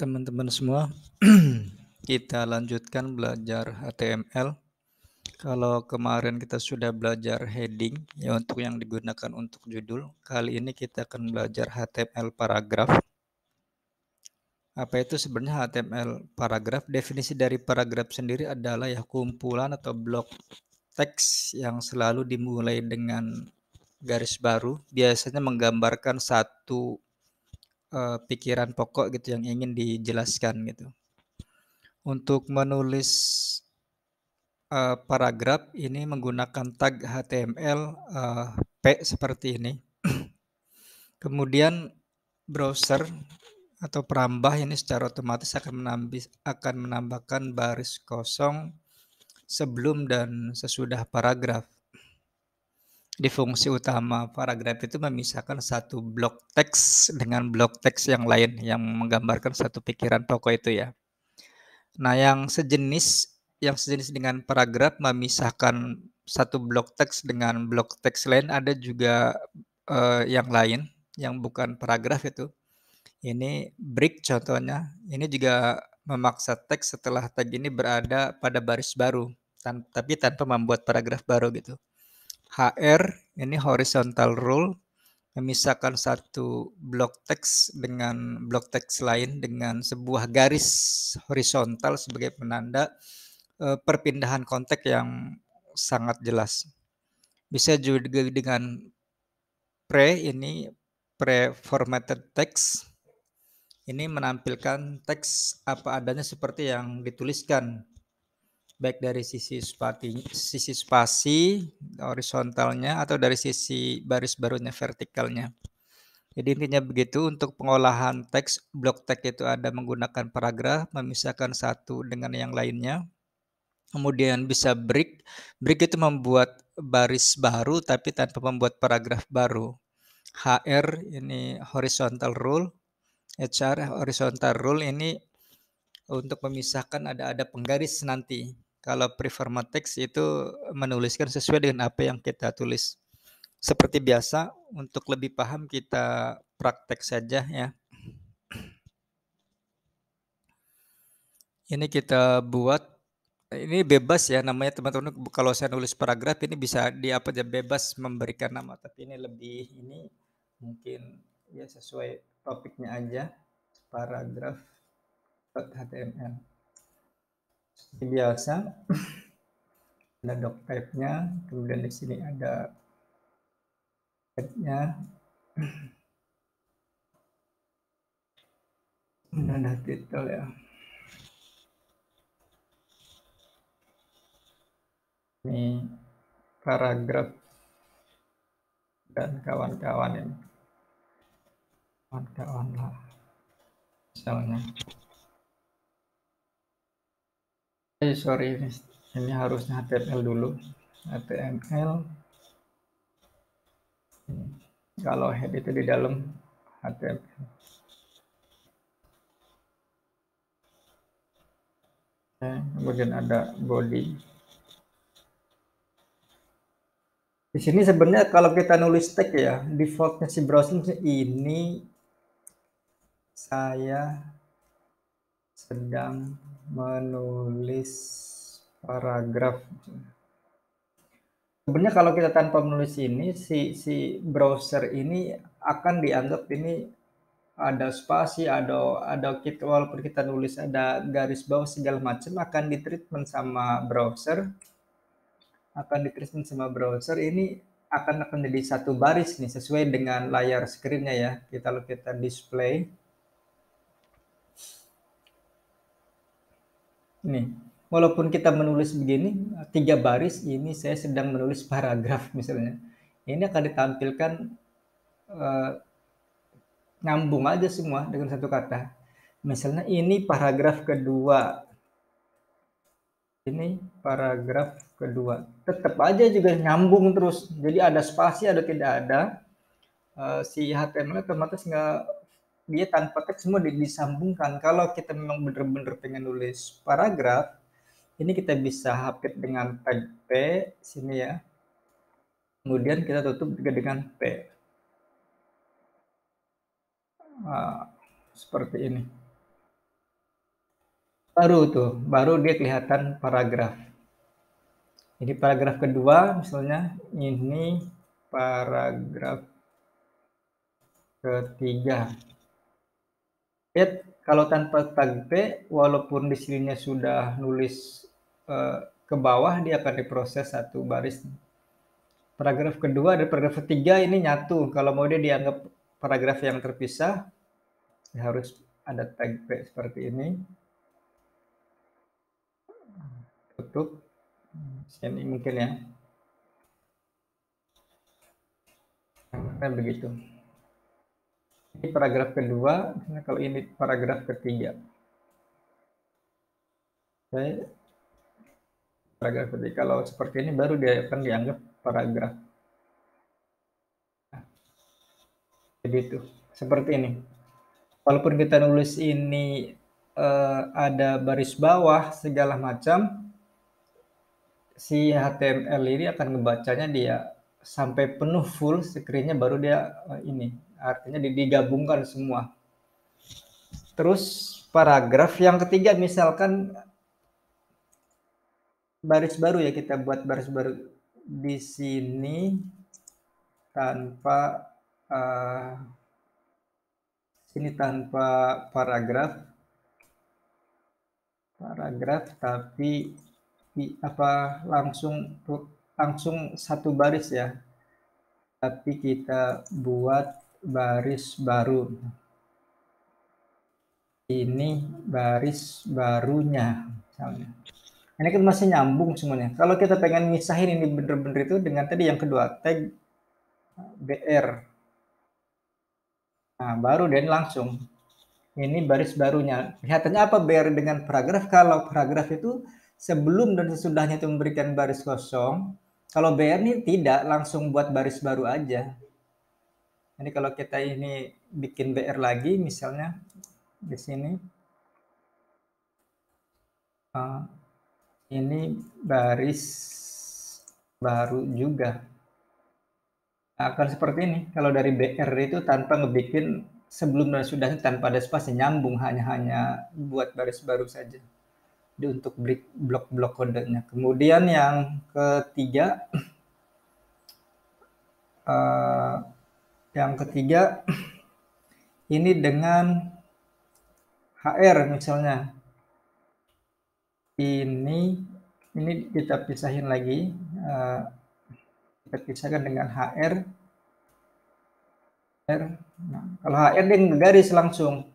Teman-teman semua, kita lanjutkan belajar HTML. Kalau kemarin kita sudah belajar heading, ya untuk yang digunakan untuk judul, kali ini kita akan belajar HTML paragraf. Apa itu sebenarnya HTML paragraf? Definisi dari paragraf sendiri adalah ya kumpulan atau blok teks yang selalu dimulai dengan garis baru, biasanya menggambarkan satu pikiran pokok gitu yang ingin dijelaskan gitu. Untuk menulis paragraf ini menggunakan tag HTML P seperti ini. Kemudian browser atau perambah ini secara otomatis akan menambahkan baris kosong sebelum dan sesudah paragraf. Di fungsi utama paragraf itu memisahkan satu blok teks dengan blok teks yang lain yang menggambarkan satu pikiran pokok itu ya. Nah, yang sejenis dengan paragraf memisahkan satu blok teks dengan blok teks lain, ada juga yang lain yang bukan paragraf itu. Ini break contohnya. Ini juga memaksa teks setelah tag ini berada pada baris baru, tapi tanpa membuat paragraf baru gitu. HR ini horizontal rule, memisahkan satu blok teks dengan blok teks lain dengan sebuah garis horizontal sebagai penanda perpindahan konteks yang sangat jelas. Bisa juga dengan pre-formatted text. Ini menampilkan teks apa adanya seperti yang dituliskan, baik dari sisi spasi horizontalnya atau dari sisi baris barunya vertikalnya. Jadi intinya begitu, untuk pengolahan teks, blok teks itu ada menggunakan paragraf, memisahkan satu dengan yang lainnya. Kemudian bisa break. Break itu membuat baris baru tapi tanpa membuat paragraf baru. HR ini horizontal rule. HR horizontal rule ini untuk memisahkan ada penggaris nanti. Kalau preformat text itu menuliskan sesuai dengan apa yang kita tulis. Seperti biasa, untuk lebih paham kita praktek saja ya. Ini kita buat, ini bebas ya namanya teman-teman. Kalau saya nulis paragraf ini bisa di apa aja, bebas memberikan nama. Tapi ini lebih, ini mungkin ya sesuai topiknya aja, paragraf HTML. Seperti biasa, ada doc type-nya, kemudian di sini ada head-nya, dan ada title ya. Ini paragraf dan kawan-kawan ini. Kawan-kawan lah misalnya. Sorry, ini harusnya HTML dulu. HTML. Kalau head itu di dalam HTML. Kemudian ada body. Di sini sebenarnya kalau kita nulis tag ya, defaultnya si browser ini saya sedang menulis paragraf. Sebenarnya kalau kita tanpa menulis ini, si browser ini akan dianggap ini ada spasi, ada kita, walaupun kita nulis ada garis bawah segala macam, akan ditreatment sama browser, ini akan jadi satu baris nih sesuai dengan layar screen-nya ya. Kalau kita display nih, walaupun kita menulis begini 3 baris, ini saya sedang menulis paragraf misalnya. Ini akan ditampilkan nyambung aja semua dengan satu kata. Misalnya ini paragraf kedua. Ini paragraf kedua. Tetap aja juga nyambung terus. Jadi ada spasi, ada tidak ada. Si HTML otomatis dia tanpa teks semua disambungkan. Kalau kita memang benar-benar pengen nulis paragraf, ini kita bisa hapus dengan tag P sini ya. Kemudian kita tutup juga dengan P. Seperti ini. baru dia kelihatan paragraf. Jadi paragraf kedua misalnya ini paragraf ketiga. Lihat kalau tanpa tag P, walaupun di sininya sudah nulis ke bawah, dia akan diproses satu baris. Paragraf kedua dan paragraf ketiga ini nyatu. Kalau mau dia dianggap paragraf yang terpisah, harus ada tag P seperti ini. Tutup. Sini mungkin ya. Nah, begitu. Ini paragraf kedua, kalau ini paragraf ketiga. Oke. Paragraf ketiga. Kalau seperti ini baru dia akan dianggap paragraf. Jadi itu seperti ini. Walaupun kita nulis ini ada baris bawah segala macam, si HTML ini akan ngebacanya dia sampai penuh full screen-nya baru dia ini. Artinya digabungkan semua. Terus paragraf yang ketiga misalkan baris baru ya, kita buat baris baru di sini tanpa sini tanpa paragraf tapi langsung satu baris ya, tapi kita buat baris baru. Ini baris barunya misalnya. Ini kan masih nyambung semuanya. Kalau kita pengen misahin ini bener-bener itu dengan tadi yang kedua, tag BR. Nah, baru dan langsung. Ini baris barunya. Kelihatannya apa BR dengan paragraf? Kalau paragraf itu sebelum dan sesudahnya itu memberikan baris kosong. Kalau BR ini tidak, langsung buat baris baru aja. Jadi kalau kita ini bikin BR lagi, misalnya di sini. Ini baris baru juga. Akan seperti ini. Kalau dari BR itu tanpa ngebikin sebelum dan sudahnya tanpa ada spasi, nyambung, hanya buat baris baru saja. Jadi untuk blok-blok kodenya. Kemudian yang ketiga, ini dengan HR misalnya. Ini kita pisahin lagi. Kita pisahkan dengan HR. Nah, kalau HR dia ngegaris langsung,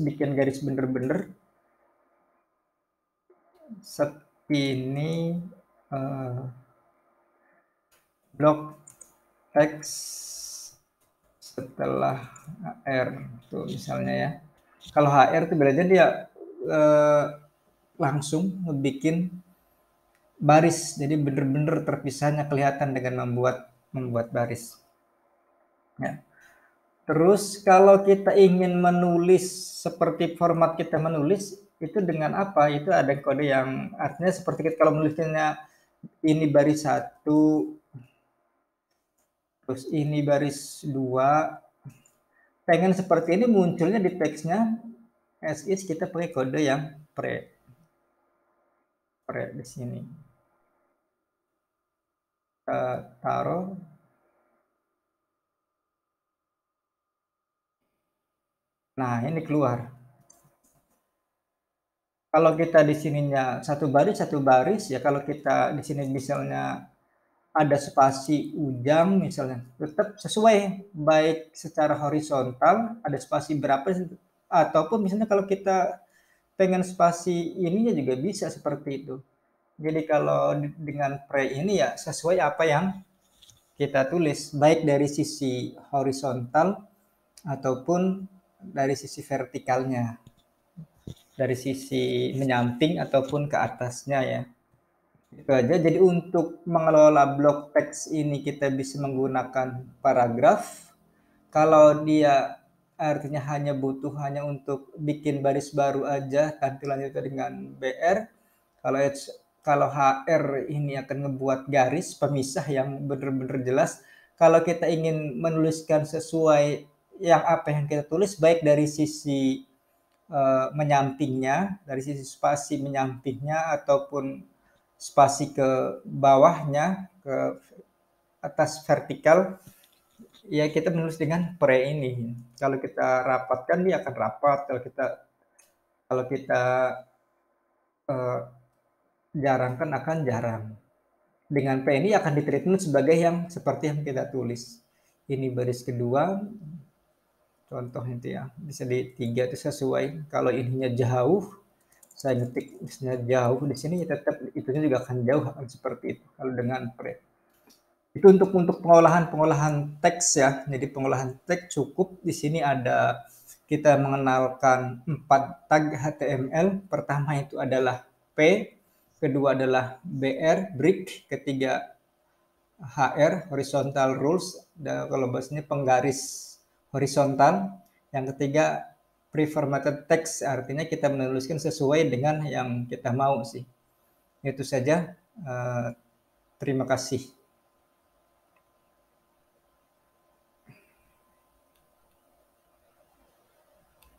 bikin garis bener-bener. Ini blok teks setelah HR tuh misalnya ya. Kalau HR itu berarti dia langsung ngebikin baris, jadi bener-bener terpisahnya kelihatan dengan membuat baris. Ya. Terus kalau kita ingin menulis seperti format kita menulis, itu dengan apa? Itu ada kode yang artinya seperti kita kalau menulisnya ini baris 1, terus ini baris 2. Pengen seperti ini munculnya di teksnya, as is kita pakai kode yang pre di sini. Kita taruh. Nah, ini keluar. Kalau kita di sininya satu baris ya, kalau kita di sini misalnya ada spasi ujang misalnya, tetap sesuai, baik secara horizontal ada spasi berapa, ataupun misalnya kalau kita pengen spasi ininya juga bisa seperti itu. Jadi kalau dengan pre ini ya sesuai apa yang kita tulis, baik dari sisi horizontal ataupun dari sisi vertikalnya, dari sisi menyamping ataupun ke atasnya ya. Itu aja. Jadi untuk mengelola blok teks ini kita bisa menggunakan paragraf. Kalau dia artinya hanya butuh untuk bikin baris baru aja, tampilannya itu dengan BR. Kalau HR ini akan ngebuat garis pemisah yang benar-benar jelas. Kalau kita ingin menuliskan sesuai yang apa yang kita tulis, baik dari sisi menyampingnya, dari sisi spasi menyampingnya ataupun spasi ke bawahnya, ke atas vertikal, ya kita menulis dengan pre ini. Kalau kita rapatkan dia akan rapat, kalau kita eh, jarangkan akan jarang. Dengan P ini akan ditreatment sebagai yang seperti yang kita tulis. Ini baris kedua, contoh itu ya, bisa di tiga itu sesuai. Kalau ininya jauh, saya ngetik misalnya jauh di sini, tetap itunya juga akan jauh, akan seperti itu. Kalau dengan pre. Itu untuk pengolahan teks ya. Jadi pengolahan teks cukup di sini ada kita mengenalkan 4 tag HTML. Pertama itu adalah P, kedua adalah BR, break, ketiga HR, horizontal rules, dan kalau bahasanya penggaris horizontal. Yang ketiga preformatted text, artinya kita menuliskan sesuai dengan yang kita mau sih. Itu saja. Terima kasih.